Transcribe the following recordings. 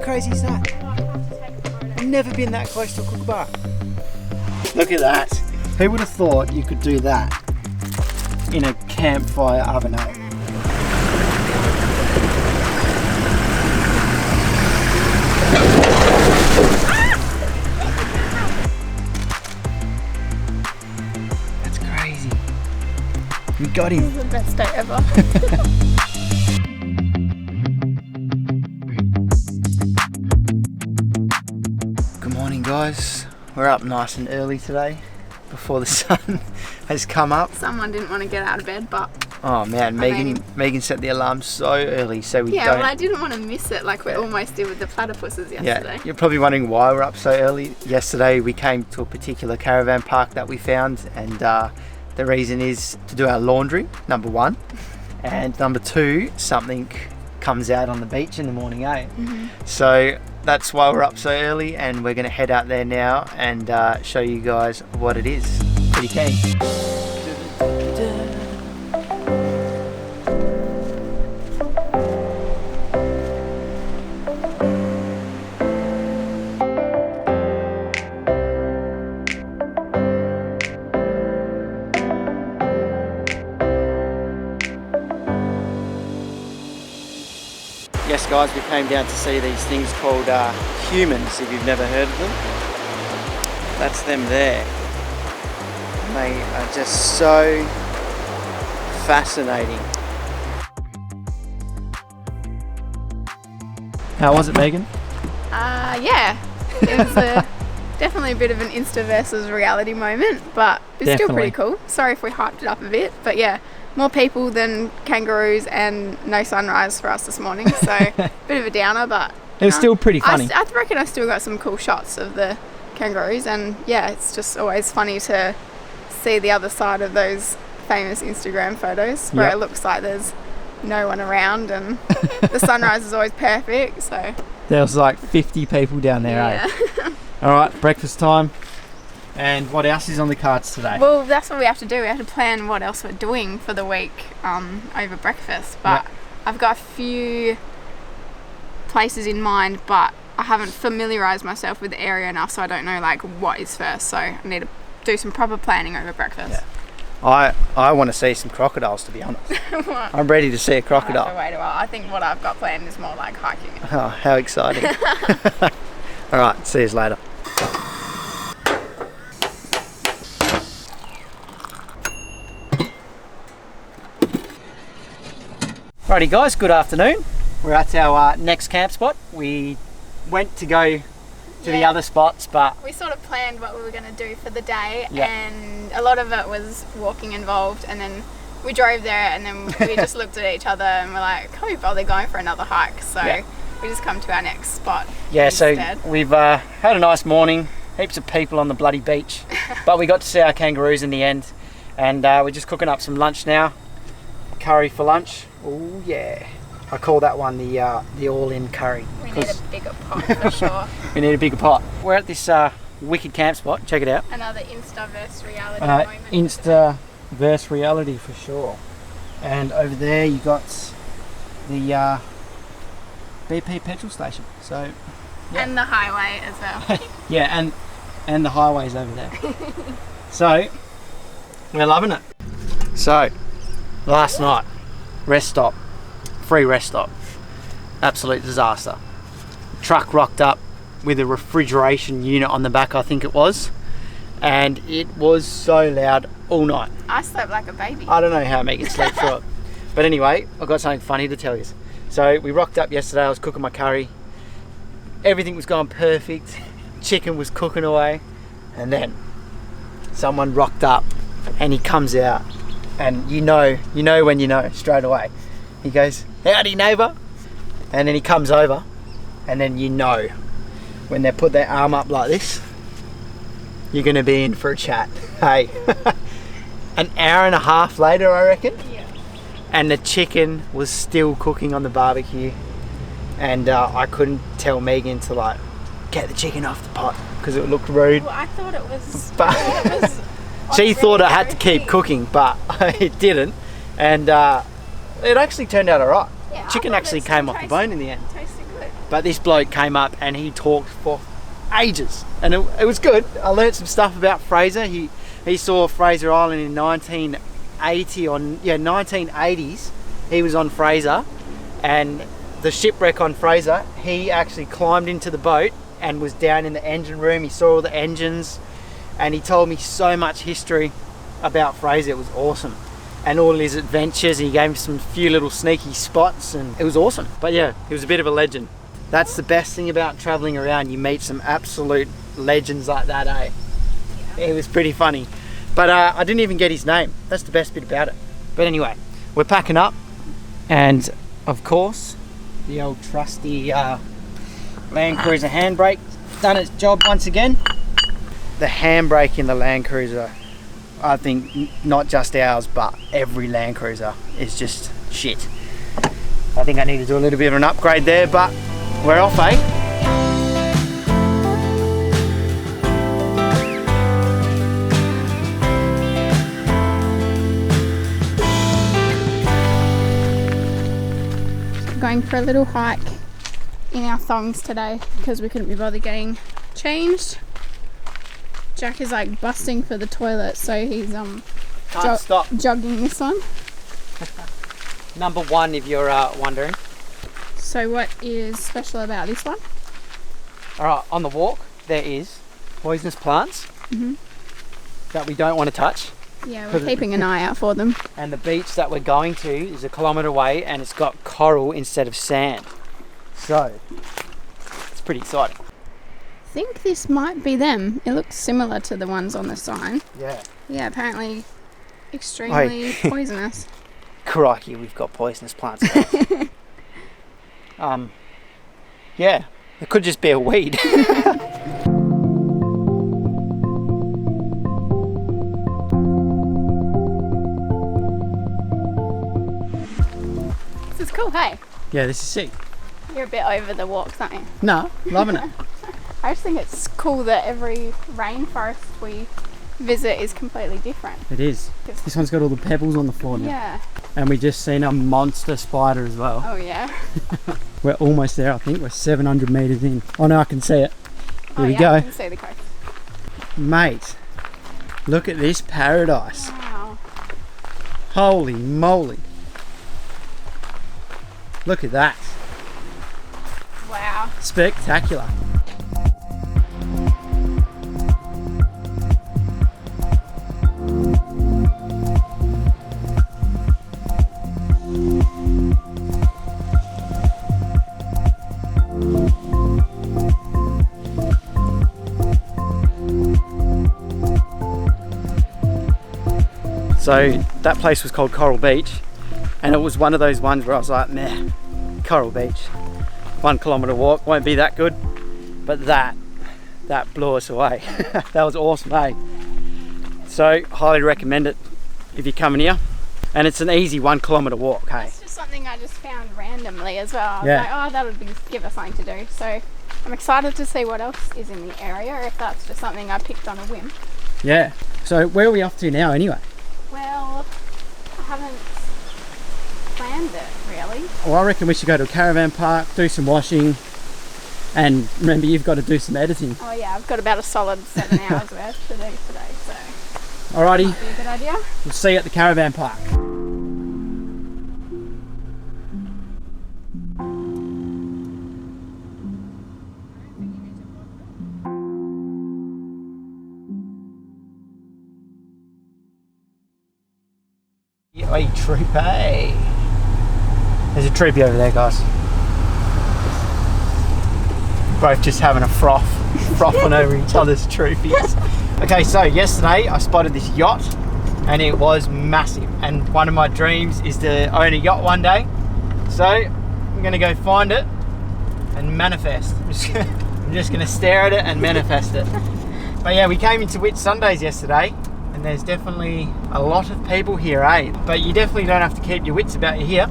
crazy is that? I've never been that close to a kookaburra. Look at that. Who would have thought you could do that in a campfire oven, eh? That's crazy. We got him. This is the best day ever. Good morning, guys. We're up nice and early today before the sun has come up. Someone didn't want to get out of bed, but oh man, Megan set the alarm so early so we don't. Yeah, well, I didn't want to miss it like we almost did with the platypuses yesterday. Yeah, you're probably wondering why we're up so early. Yesterday we came to a particular caravan park that we found, and the reason is to do our laundry, number one, and number two, something comes out on the beach in the morning, eh? So that's why we're up so early, and we're going to head out there now and show you guys what it is. Pretty keen. Yes guys, we came down to see these things called humans, if you've never heard of them. That's them there. They are just so fascinating. How was it, Megan? Yeah, it was definitely a bit of an Insta versus reality moment, but it's still pretty cool. Sorry if we hyped it up a bit, but yeah. More people than kangaroos and no sunrise for us this morning, so bit of a downer, but it was still pretty funny. I reckon I still got some cool shots of the kangaroos, and yeah, it's just always funny to see the other side of those famous Instagram photos where it looks like there's no one around and the sunrise is always perfect. So there was like 50 people down there, eh? All right, breakfast time. And what else is on the cards today? Well, that's what we have to do. We have to plan what else we're doing for the week over breakfast. But I've got a few places in mind, but I haven't familiarised myself with the area enough, so I don't know like what is first. So I need to do some proper planning over breakfast. Yeah. I want to see some crocodiles, to be honest. I'm ready to see a crocodile. I have to wait a while. I think what I've got planned is more like hiking. Oh, how exciting. All right, see you later. Righty guys, good afternoon. We're at our next camp spot. We went to go to the other spots, but we sort of planned what we were going to do for the day, and a lot of it was walking involved, and then we drove there, and then we just looked at each other and we're like, can't we bother going for another hike? So we just come to our next spot instead. So we've had a nice morning, heaps of people on the bloody beach, but we got to see our kangaroos in the end, and we're just cooking up some lunch now. Curry for lunch. Oh yeah, I call that one the all-in curry. We need a bigger pot for sure. We need a bigger pot. We're at this wicked camp spot. Check it out. Another Insta versus reality moment. Insta versus reality for sure. And over there you got the BP petrol station. So and the highway as well. Yeah, and the highway's over there. So we're loving it. So last night, rest stop, free rest stop, absolute disaster. Truck rocked up with a refrigeration unit on the back, I think it was, and it was so loud all night. I slept like a baby. I don't know how Megan slept through it. But anyway, I've got something funny to tell you. So we rocked up yesterday, I was cooking my curry, everything was going perfect, chicken was cooking away, and then someone rocked up and he comes out. And you know when you know straight away. He goes, howdy neighbour. And then he comes over, and then you know when they put their arm up like this, you're going to be in for a chat. Hey, an hour and a half later, I reckon. Yeah. And the chicken was still cooking on the barbecue. And I couldn't tell Megan to like, get the chicken off the pot because it looked rude. Well, I thought it was... She thought it had to keep cooking, but it didn't, and it actually turned out alright. Yeah, chicken actually came off the bone in the end. Tasted good. But this bloke came up and he talked for ages, and it was good. I learnt some stuff about Fraser. He saw Fraser Island in 1980 or 1980s. He was on Fraser, and the shipwreck on Fraser, he actually climbed into the boat and was down in the engine room. He saw all the engines, and he told me so much history about Fraser. It was awesome, and all his adventures. He gave me some few little sneaky spots, and it was awesome. But yeah, he was a bit of a legend. That's the best thing about traveling around. You meet some absolute legends like that, eh? Yeah. It was pretty funny. But I didn't even get his name. That's the best bit about it. But anyway, we're packing up, and of course, the old trusty Land Cruiser handbrake done its job once again. The handbrake in the Land Cruiser, I think not just ours, but every Land Cruiser is just shit. I think I need to do a little bit of an upgrade there, but we're off, eh? Going for a little hike in our thongs today because we couldn't be bothered getting changed. Jack is like busting for the toilet, so he's Can't stop. jogging this one. Number one, if you're wondering. So what is special about this one? Alright, on the walk there is poisonous plants that we don't want to touch. Yeah, we're keeping an eye out for them. And the beach that we're going to is 1 kilometre away, and it's got coral instead of sand. So, it's pretty exciting. I think this might be them. It looks similar to the ones on the sign. Yeah. Yeah, apparently extremely poisonous. Crikey, we've got poisonous plants. Yeah, it could just be a weed. This is cool, hey? Yeah, this is sick. You're a bit over the walks, aren't you? No, loving it. I just think it's cool that every rainforest we visit is completely different. It is. This one's got all the pebbles on the floor now. Yeah. And we just seen a monster spider as well. Oh yeah. We're almost there, I think. We're 700 metres in. Oh no, I can see it. Here we I go. can see the coast. Mate, look at this paradise. Wow. Holy moly. Look at that. Wow. Spectacular. So that place was called Coral Beach, and it was one of those ones where I was like, meh, Coral Beach, 1 kilometre walk, won't be that good. But that blew us away. That was awesome, eh? So highly recommend it if you're coming here. And it's an easy 1 kilometre walk, hey? It's just something I just found randomly as well. I was Yeah. like, oh, that would give us something to do. So I'm excited to see what else is in the area, if that's just something I picked on a whim. Yeah. So where are we off to now anyway? Well, I haven't planned it really. Well, I reckon we should go to a caravan park, do some washing, and remember you've got to do some editing. Oh yeah, I've got about a solid 7 hours worth to do today, so Alrighty, might be a good idea. we'll see you at the caravan park. Oi, Troopy. There's a Troopy over there, guys. Both just having a frothing over each other's troopies. Okay, so yesterday I spotted this yacht, and it was massive. And one of my dreams is to own a yacht one day. So I'm gonna go find it and manifest. I'm just gonna stare at it and manifest it. But yeah, we came into Whitsundays yesterday, and there's definitely a lot of people here, eh? But you definitely don't have to keep your wits about you here.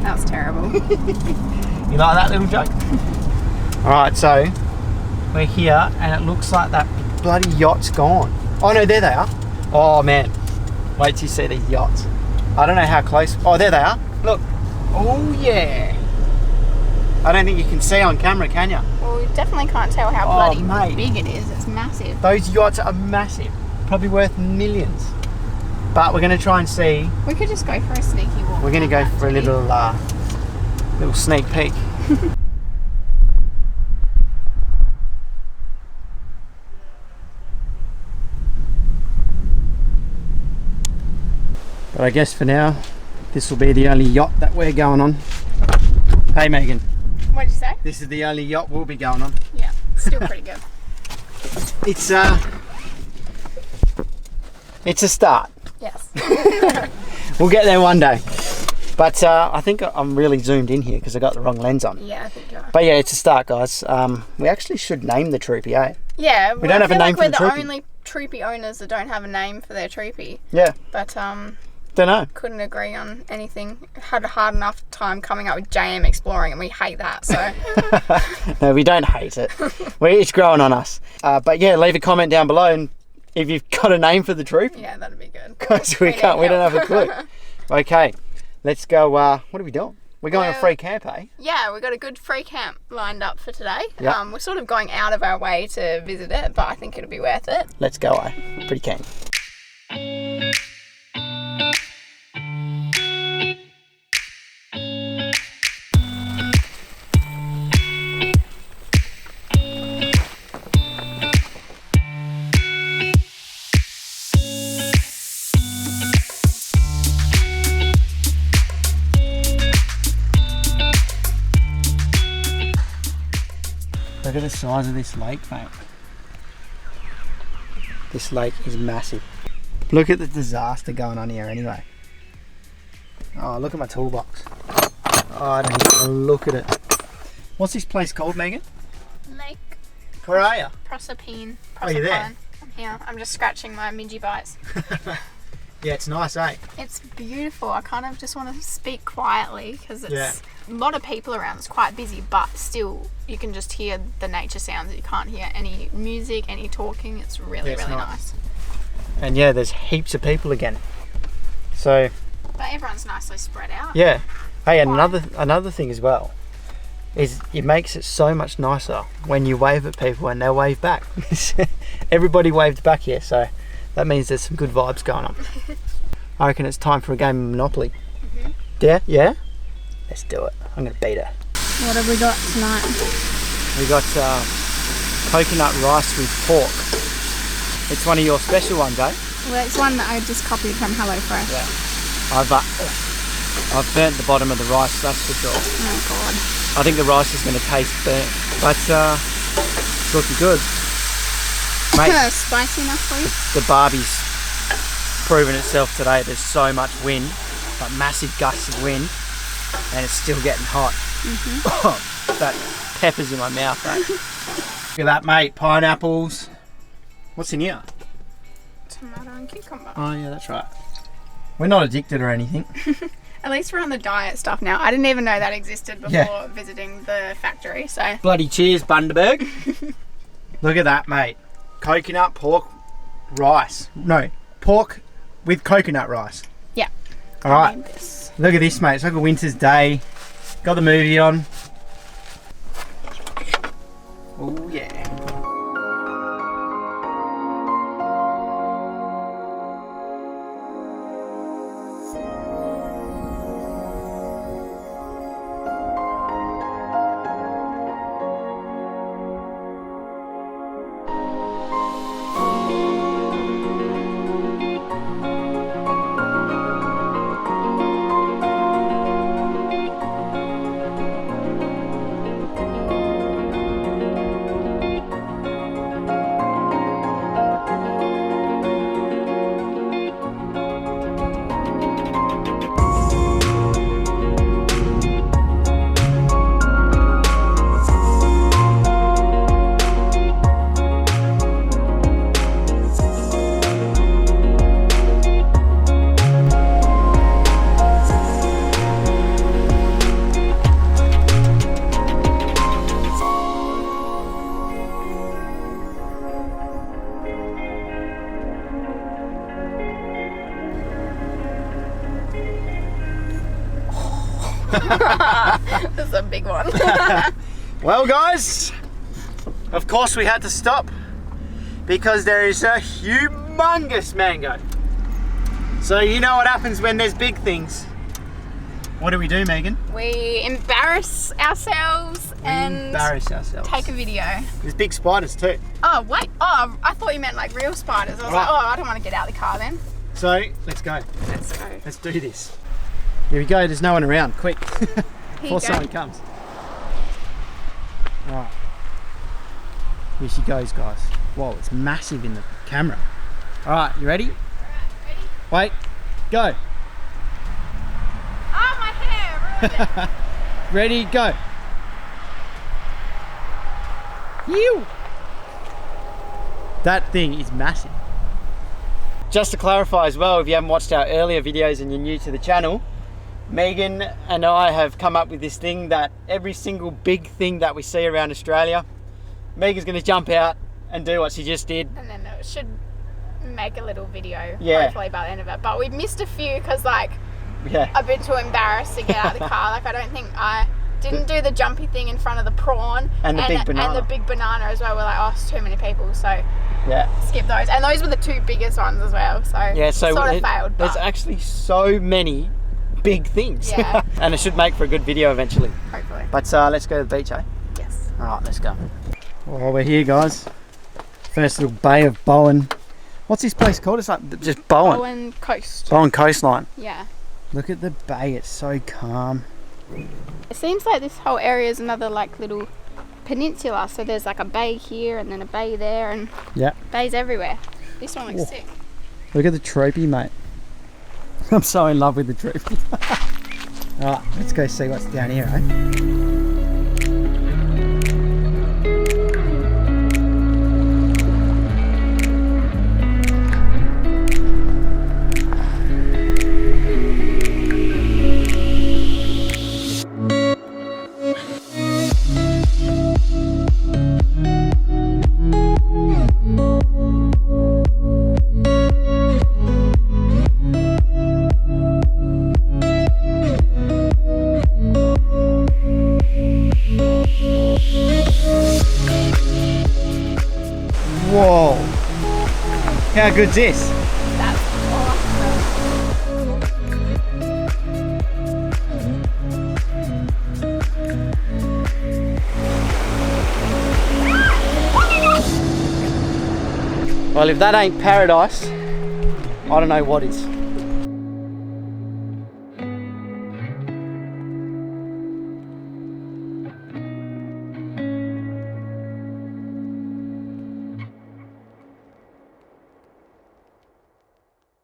That was terrible. You like that little joke? Alright, so we're here, and it looks like that bloody yacht's gone. Oh no, there they are. Oh man, wait till you see these yachts. I don't know how close. Oh, there they are. Look. Oh yeah. I don't think you can see on camera, can you? Well, you definitely can't tell how bloody big it is. It's massive. Those yachts are massive. Probably worth millions. But we're going to try and see. We could just go for a sneaky walk. We're going to go for a little sneak peek. But I guess for now, this will be the only yacht that we're going on. Hey Megan. What'd you say? This is the only yacht we'll be going on. Yeah, still pretty good. It's a start. Yes. We'll get there one day. But I think I'm really zoomed in here because I got the wrong lens on. Yeah, I think you are. But yeah, it's a start, guys. We actually should name the Troopy, eh? Yeah, we don't have a name for the Troopy. We're the only Troopy owners that don't have a name for their Troopy. Yeah. But don't know. Couldn't agree on anything. Had a hard enough time coming up with JM Exploring, and we hate that. So no, we don't hate it. It's growing on us. But yeah, leave a comment down below, and if you've got a name for the Troopy. Yeah, that'd be good. Because we don't have a clue. Okay, let's go. What are we doing? We're going on a free camp, eh? Yeah, we've got a good free camp lined up for today. Yep. We're sort of going out of our way to visit it, but I think it'll be worth it. Let's go, eh? Pretty keen. Look at the size of this lake, mate. This lake is massive. Look at the disaster going on here anyway. Oh, look at my toolbox. Oh, I don't even look at it. What's this place called, Megan? Lake Where are you? Proserpine. Oh, you're there? I'm here. I'm just scratching my midgy bites. Yeah, it's nice, eh? It's beautiful. I kind of just want to speak quietly because it's a lot of people around. It's quite busy, but still you can just hear the nature sounds. You can't hear any music, any talking. It's really, really nice. And yeah, there's heaps of people again. So. But everyone's nicely spread out. Yeah. Hey, and another thing as well is it makes it so much nicer when you wave at people and they wave back. Everybody waved back here, so that means there's some good vibes going on. I reckon it's time for a game of Monopoly. Mm-hmm. Yeah? Yeah? Let's do it. I'm going to beat her. What have we got tonight? We got coconut rice with pork. It's one of your special ones, eh? Well, it's one that I just copied from HelloFresh. Yeah. I've burnt the bottom of the rice, that's for sure. Oh God. I think the rice is going to taste burnt, but it's looking good. Mate, spicy enough for you? The Barbie's proven itself today. There's so much wind, like massive gusts of wind, and it's still getting hot. Mm-hmm. That pepper's in my mouth, eh? Look at that, mate. Pineapples. What's in here? Tomato and cucumber. Oh yeah, that's right. We're not addicted or anything. At least we're on the diet stuff now. I didn't even know that existed before visiting the factory. So bloody cheers, Bundaberg. Look at that, mate. Coconut pork rice. No, pork with coconut rice. Yeah. All right. Look at this, mate. It's like a winter's day. Got the movie on. Oh yeah. This is a big one. Well, guys, of course we had to stop because there is a humongous mango. So you know what happens when there's big things. What do we do, Megan? We embarrass ourselves and take a video. There's big spiders too. Oh, wait. Oh, I thought you meant like real spiders. I was like, oh, I don't want to get out of the car then. So, let's go. Let's go. Let's do this. Here we go. There's no one around. Quick. Before someone comes. Alright. Here she goes, guys. Whoa, it's massive in the camera. Alright, you ready? Ready? Wait. Go. Oh, my hair! Ruined it. Ready, go. Ew. That thing is massive. Just to clarify as well, if you haven't watched our earlier videos and you're new to the channel, Megan and I have come up with this thing that every single big thing that we see around Australia, Megan's going to jump out and do what she just did. And then it should make a little video, yeah, hopefully by the end of it. But we've missed a few because, like, yeah, I've been too embarrassed to get out of the car. Like, I don't think I didn't do the jumpy thing in front of the prawn and the big banana. And the big banana as well. We're like, oh, it's too many people, so yeah, skip those. And those were the two biggest ones as well. So yeah, so sort of failed. There's actually so many big things. Yeah. And it should make for a good video eventually. Hopefully. But let's go to the beach, eh? Yes. All right, let's go. Well, we're here, guys. First little bay of Bowen. What's this place called? It's like just Bowen. Bowen Coast. Bowen coastline. Yeah. Look at the bay. It's so calm. It seems like this whole area is another like little peninsula. So there's like a bay here and then a bay there and yeah, bays everywhere. This one looks sick. Look at the Troopy, mate. I'm so in love with the Troopy. Alright, let's go see what's down here, eh? Whoa! How good's this? That's awesome. Well, if that ain't paradise, I don't know what is.